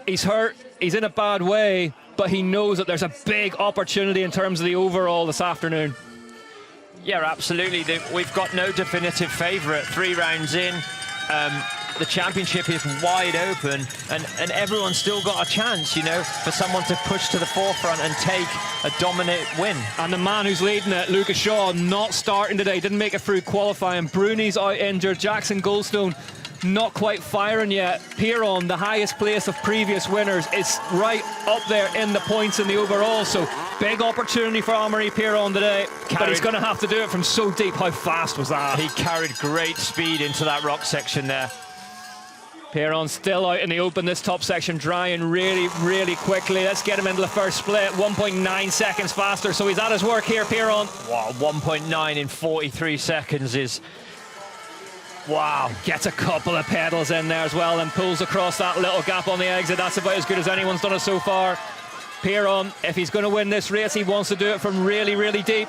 He's hurt, he's in a bad way, but he knows that there's a big opportunity in terms of the overall this afternoon. Yeah, absolutely. We've got no definitive favourite 3 rounds in. The championship is wide open, and everyone's still got a chance, you know, for someone to push to the forefront and take a dominant win. And the man who's leading it, Lucas Shaw, not starting today, didn't make it through qualifying. Bruni's out injured, Jackson Goldstone not quite firing yet. Pierron, the highest place of previous winners, is right up there in the points in the overall, so big opportunity for Amaury Pierron today, but he's going to have to do it from so deep. How fast was that? He carried great speed into that rock section there. Pierron still out in the open, this top section drying really, really quickly. Let's get him into the first split, 1.9 seconds faster, so he's at his work here, Pierron. Wow, 1.9 in 43 seconds is... Wow. Gets a couple of pedals in there as well and pulls across that little gap on the exit. That's about as good as anyone's done it so far. Pierron, if he's going to win this race, he wants to do it from really, really deep.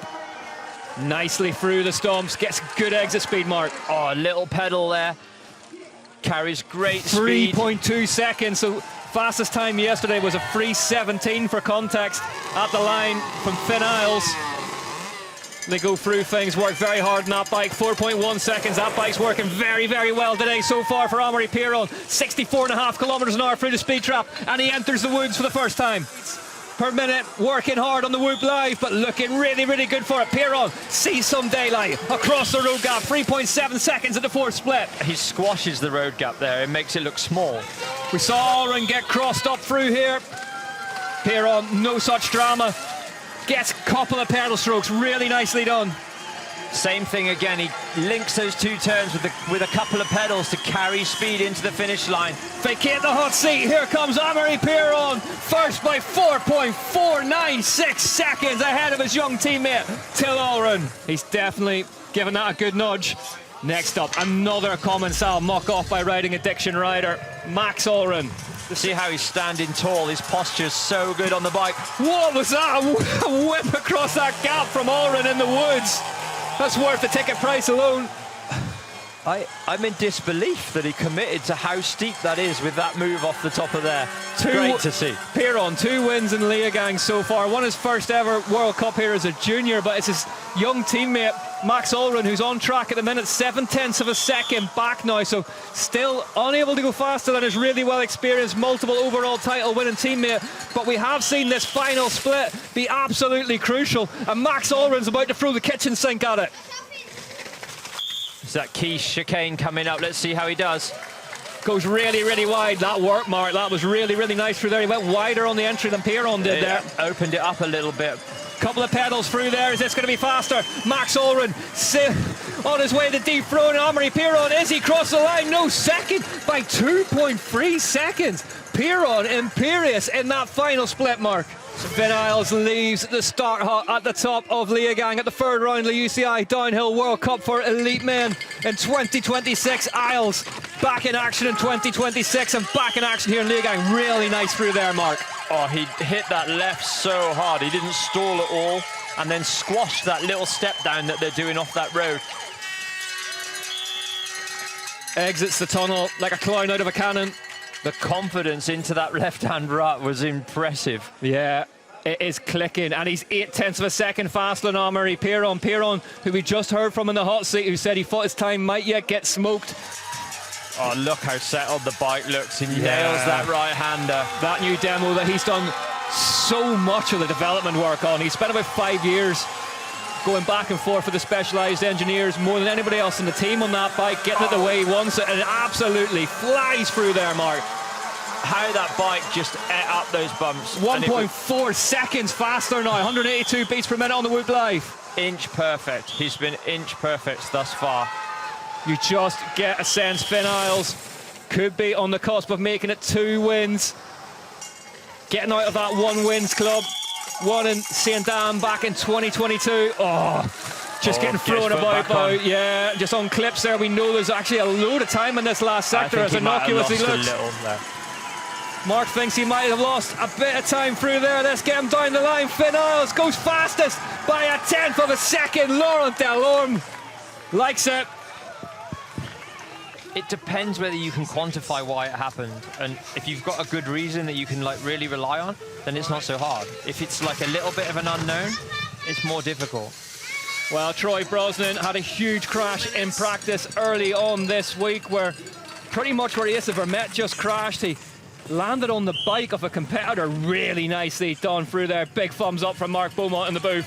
Nicely through the stumps, gets good exit speed, Mark. Oh, a little pedal there. Carries great speed. 3.2 seconds, so fastest time yesterday was a 3:17 for context at the line from Finn Iles. They go through things, work very hard on that bike. 4.1 seconds, that bike's working very, very well today so far for Amaury Pierron. 64.5 kilometers an hour through the speed trap, and he enters the woods for the first time. Per minute, working hard on the Whoop Live, but looking really, really good for it. Pierron sees some daylight across the road gap, 3.7 seconds at the fourth split. He squashes the road gap there, it makes it look small. We saw Alran get crossed up through here. Pierron, no such drama. Gets a couple of pedal strokes, really nicely done. Same thing again, he links those 2 turns with a couple of pedals to carry speed into the finish line. Vacate the hot seat, here comes Amaury Pierron, first by 4.496 seconds ahead of his young teammate, Till Alran. He's definitely given that a good nudge. Next up, another Commensal muck-off by Riding Addiction rider, Max Alran. See how he's standing tall, his posture's so good on the bike. What was that? A whip across that gap from Alran in the woods. That's worth the ticket price alone. I'm in disbelief that he committed to how steep that is with that move off the top of there. Great to see. Pierron, 2 wins in Leogang so far. Won his first ever World Cup here as a junior, but it's his young teammate, Max Alran, who's on track at the minute, 0.7 of a second back now, so still unable to go faster than his really well experienced multiple overall title winning teammate. But we have seen this final split be absolutely crucial, and Max Alran's about to throw the kitchen sink at it. It's that key chicane coming up. Let's see how he does. Goes really, really wide. That worked, Mark. That was really, really nice through there. He went wider on the entry than Pierron did there. Opened it up a little bit. Couple of pedals through there. Is this going to be faster? Max Alran on his way to dethrone Amaury Pierron. Is he crossed the line? No, second by 2.3 seconds. Pierron imperious in that final split, Mark. Finn Iles leaves the start hut at the top of Leogang at the 3rd round of the UCI Downhill World Cup for elite men in 2026. Iles back in action in 2026 and back in action here in Leogang. Really nice through there, Mark. Oh, he hit that left so hard. He didn't stall at all and then squashed that little step down that they're doing off that road. Exits the tunnel like a clown out of a cannon. The confidence into that left-hand rut was impressive. Yeah, it is clicking, and he's 0.8 of a second faster than Amaury Pierron. Pierron, who we just heard from in the hot seat, who said he thought his time might yet get smoked. Oh, look how settled the bike looks. He nails that right-hander. That new demo that he's done so much of the development work on. He spent about 5 years going back and forth for the specialised engineers, more than anybody else in the team on that bike, getting it the way he wants it, and it absolutely flies through there, Mark. How that bike just ate up those bumps. 1.4 seconds faster now, 182 beats per minute on the Whoop Live. Inch perfect. He's been inch perfect thus far. You just get a sense Finn Iles could be on the cusp of making it 2 wins. Getting out of that 1 wins club. 1 in Saint-Dan back in 2022. Oh, just getting thrown about. Yeah, just on clips there. We know there's actually a load of time in this last sector, as innocuous as he looks. Mark thinks he might have lost a bit of time through there. Let's get him down the line. Finn Iles goes fastest by 1/10 of a second. Laurent Delorme likes it. It depends whether you can quantify why it happened. And if you've got a good reason that you can like really rely on, then it's not so hard. If it's like a little bit of an unknown, it's more difficult. Well, Troy Brosnan had a huge crash in practice early on this week where pretty much where Asa Vermette just crashed. He landed on the bike of a competitor really nicely done through there. Big thumbs up from Mark Beaumont in the booth.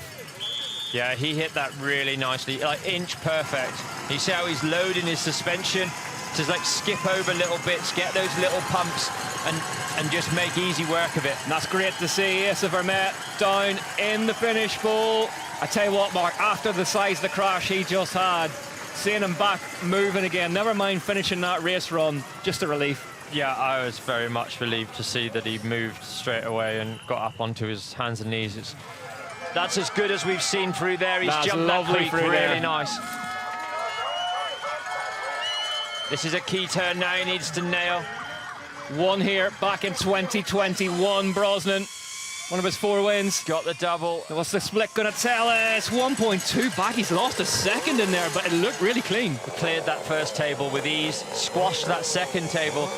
Yeah, he hit that really nicely, like inch perfect. You see how he's loading his suspension to like skip over little bits, get those little pumps and just make easy work of it. And that's great to see Asa Vermette down in the finish bowl. I tell you what, Mark, after the size of the crash he just had, seeing him back moving again, never mind finishing that race run, just a relief. Yeah, I was very much relieved to see that he moved straight away and got up onto his hands and knees. That's as good as we've seen through there. He's jumped that creek really nice. This is a key turn now he needs to nail. One here back in 2021, Brosnan. One of his 4 wins. Got the double. What's the split going to tell us? 1.2 back. He's lost a second in there, but it looked really clean. He cleared that first table with ease, squashed that second table.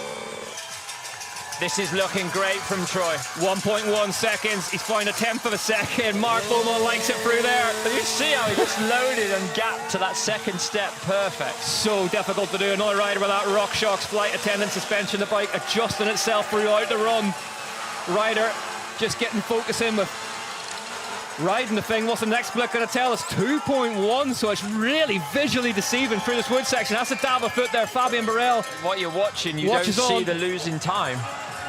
This is looking great from Troy. 1.1 seconds. He's found a 1/10 of a second. Mark Beaumont likes it through there. But you see how he just loaded and gapped to that second step. Perfect. So difficult to do. Another rider with that RockShox flight attendant suspension. The bike adjusting itself throughout the run. Rider just getting focus in with riding the thing. What's the next split going to tell us? 2.1, so it's really visually deceiving through this wood section. Has to dab a foot there, Fabien Barel. What you're watching, you don't see the losing time.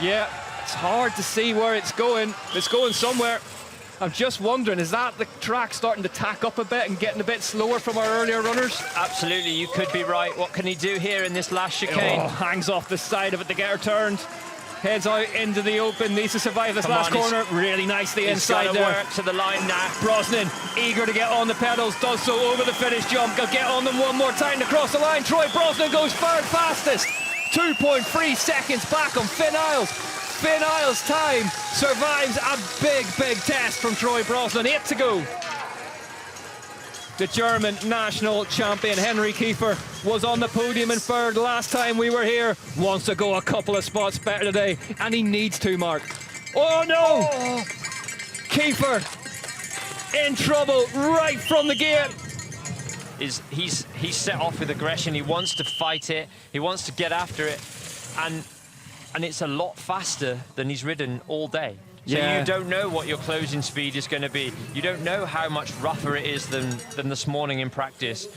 Yeah, it's hard to see where it's going. It's going somewhere. I'm just wondering, is that the track starting to tack up a bit and getting a bit slower from our earlier runners? Absolutely, you could be right. What can he do here in this last chicane? Oh, hangs off the side of it to get her turned. Heads out into the open, needs to survive this last corner. Really nicely inside there. Work to the line now. Brosnan, eager to get on the pedals, does so over the finish jump. He'll get on them one more time to cross the line. Troy Brosnan goes third fastest. 2.3 seconds back on Finn Iles. Finn Iles' time survives a big, big test from Troy Brosnan. 8 to go. The German national champion Henri Kiefer was on the podium in third last time we were here. Wants to go a couple of spots better today, and he needs to, Mark. Oh no! Oh. Kiefer in trouble right from the gate. He's set off with aggression. He wants to fight it. He wants to get after it, and it's a lot faster than he's ridden all day. So you don't know what your closing speed is going to be. You don't know how much rougher it is than this morning in practice.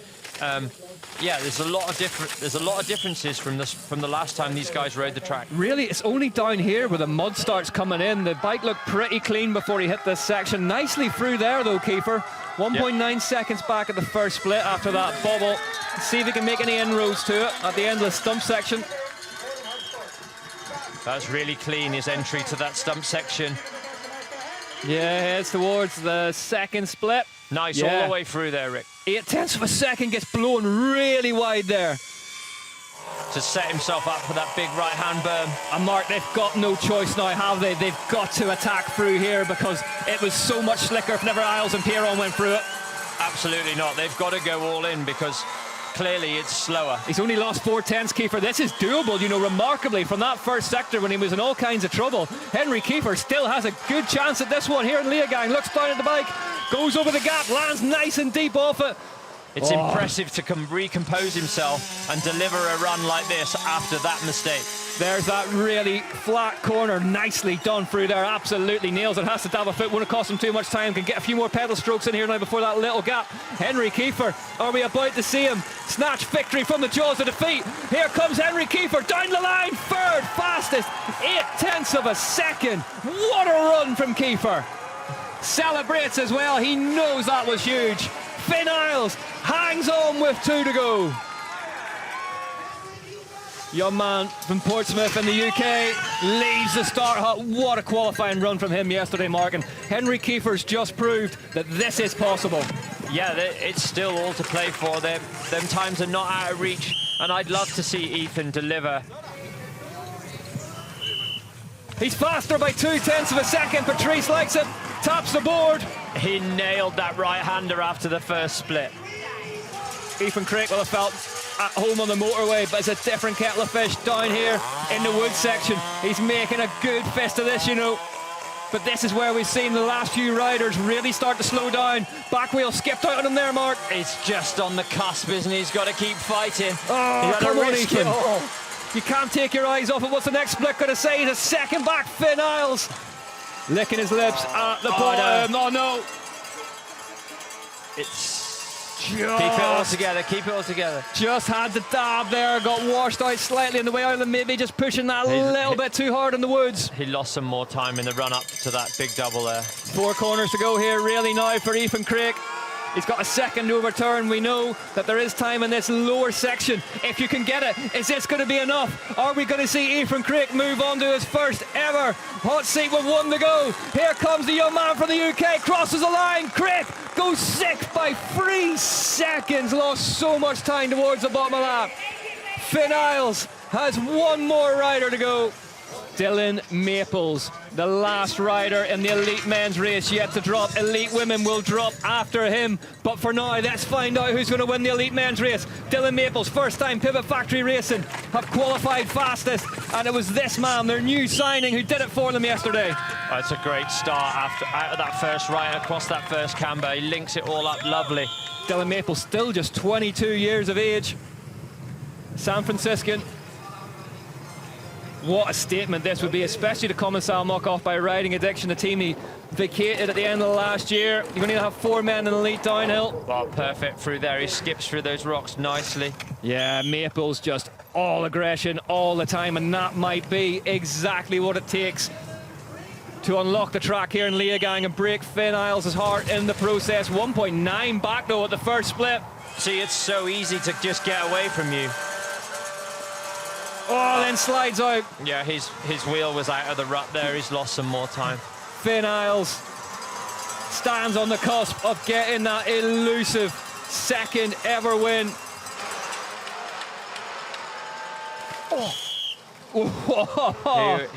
Yeah, there's a lot of differences from the last time these guys rode the track. Really, it's only down here where the mud starts coming in. The bike looked pretty clean before he hit this section. Nicely through there though, Kiefer. 1.9 seconds back at the first split after that bobble. Let's see if he can make any inroads to it at the end of the stump section. That's really clean, his entry to that stump section. Yeah, heads towards the second split. Nice, all the way through there, Rick. 0.8 of a second, gets blown really wide there. To set himself up for that big right-hand berm. And Mark, they've got no choice now, have they? They've got to attack through here because it was so much slicker if never Iles and Pierron went through it. Absolutely not. They've got to go all in because clearly it's slower. He's only lost 0.4, Kiefer. This is doable, you know, remarkably from that first sector when he was in all kinds of trouble. Henri Kiefer still has a good chance at this one here in Leogang. Looks down at the bike, goes over the gap, lands nice and deep off it. It's impressive to recompose himself and deliver a run like this after that mistake. There's that really flat corner, nicely done through there, absolutely nails it, has to dab a foot, won't cost him too much time, can get a few more pedal strokes in here now before that little gap. Henri Kiefer, are we about to see him snatch victory from the jaws of defeat? Here comes Henri Kiefer, down the line, third fastest, 0.8 of a second. What a run from Kiefer. Celebrates as well, he knows that was huge. Finn Iles hangs on with 2 to go. Young man from Portsmouth in the UK leaves the start hut. What a qualifying run from him yesterday, Mark. And Henri Kiefer's just proved that this is possible. Yeah, it's still all to play for. Them times are not out of reach, and I'd love to see Ethan deliver. He's faster by 0.2 of a second. Patrice likes it, taps the board. He nailed that right-hander after the first split. Ethan Craik will have felt at home on the motorway, but it's a different kettle of fish down here in the wood section. He's making a good fist of this, you know. But this is where we've seen the last few riders really start to slow down. Back wheel skipped out on him there, Mark. He's just on the cusp, isn't he? He's got to keep fighting. Oh, come on, Ethan. You can't take your eyes off it. What's the next split going to say? He's a second back. Finn Iles licking his lips at the bottom. Oh, no. It's... Keep it all together, keep it all together. Just had the dab there, got washed out slightly in the way out, and maybe just pushing that a little bit too hard in the woods. He lost some more time in the run-up to that big double there. 4 corners to go here, really now for Ethan Craik. He's got a second to overturn. We know that there is time in this lower section. If you can get it, is this going to be enough? Are we going to see Ethan Craik move on to his first ever hot seat with 1 to go? Here comes the young man from the UK, crosses the line. Craik goes 6th by 3 seconds. Lost so much time towards the bottom of the lap. Finn Iles has 1 more rider to go. Dylan Maples, the last rider in the elite men's race yet to drop. Elite women will drop after him. But for now, let's find out who's going to win the elite men's race. Dylan Maples, first time Pivot Factory Racing, have qualified fastest. And it was this man, their new signing, who did it for them yesterday. Oh, it's a great start out of that first right, across that first camber. He links it all up lovely. Dylan Maples still just 22 years of age. San Franciscan. What a statement this would be, especially to come and Sal muck off by Riding Addiction, the team he vacated at the end of last year. You're going to have 4 men in the elite downhill. Well, perfect through there. He skips through those rocks nicely. Yeah, Maples just all aggression all the time, and that might be exactly what it takes to unlock the track here in Leogang and break Finn Iles' heart in the process. 1.9 back though at the first split. See, it's so easy to just get away from you. Oh, then slides out. Yeah, his wheel was out of the rut there. He's lost some more time. Finn Iles stands on the cusp of getting that elusive second ever win. Oh.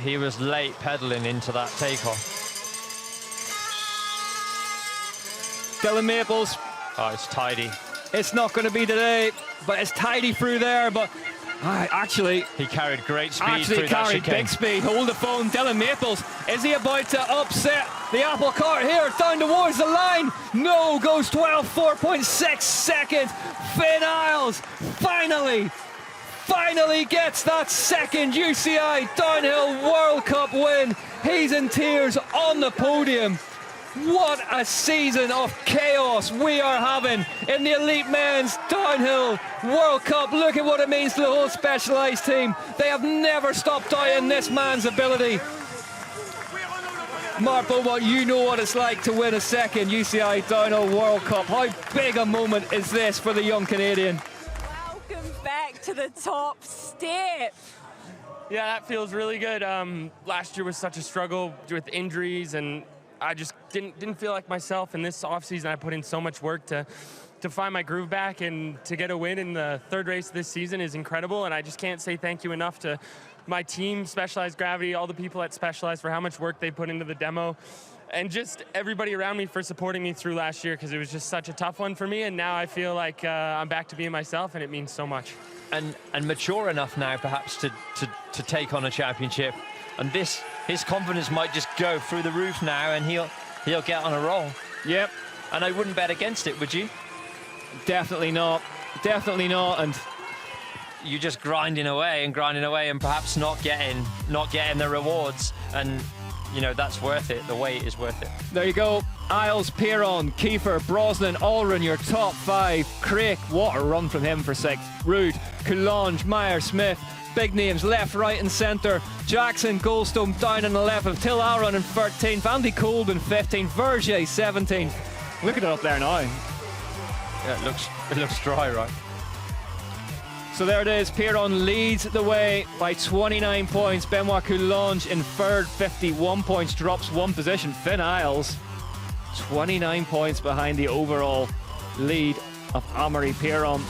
He was late pedaling into that takeoff. Dylan Maples. Oh, it's tidy. It's not going to be today, but it's tidy through there. But actually, he carried great speed. Actually carried big speed. Hold the phone, Dylan Maples. Is he about to upset the apple cart here down towards the line? No, goes 4.6 seconds. Finn Iles finally gets that second UCI Downhill World Cup win. He's in tears on the podium. What a season of chaos we are having in the Elite Men's Downhill World Cup. Look at what it means to the whole Specialized team. They have never stopped doubting this man's ability. Mark Beaumont, you know what it's like to win a second UCI Downhill World Cup. How big a moment is this for the young Canadian? Welcome back to the top step. Yeah, that feels really good. Last year was such a struggle with injuries, and I just didn't feel like myself. In this offseason, I put in so much work to find my groove back, and to get a win in the 3rd race of this season is incredible. And I just can't say thank you enough to my team, Specialized Gravity, all the people at Specialized for how much work they put into the demo, and just everybody around me for supporting me through last year, because it was just such a tough one for me. And now I feel like I'm back to being myself, and it means so much. And mature enough now, perhaps, to take on a championship. And his confidence might just go through the roof now, and he'll get on a roll. Yep. And I wouldn't bet against it, would you? Definitely not. Definitely not. And you're just grinding away and perhaps not getting the rewards. And you know, that's worth it. The wait is worth it. There you go. Iles, Pierron, Kiefer, Brosnan, Alran, your top 5. Craik, what a run from him for 6th. Rude, Coulange, Meyer, Smith. Big names left, right and centre. Jackson, Goldstone down in 11th. Till Alran in 13th. Andy Kolb in 15th. Vergier 17th. Look at it up there now. Yeah, it looks dry, right? So there it is. Pierron leads the way by 29 points. Benoit Coulange in 3rd, 51 points, drops 1 position. Finn Iles, 29 points behind the overall lead of Amaury Pierron.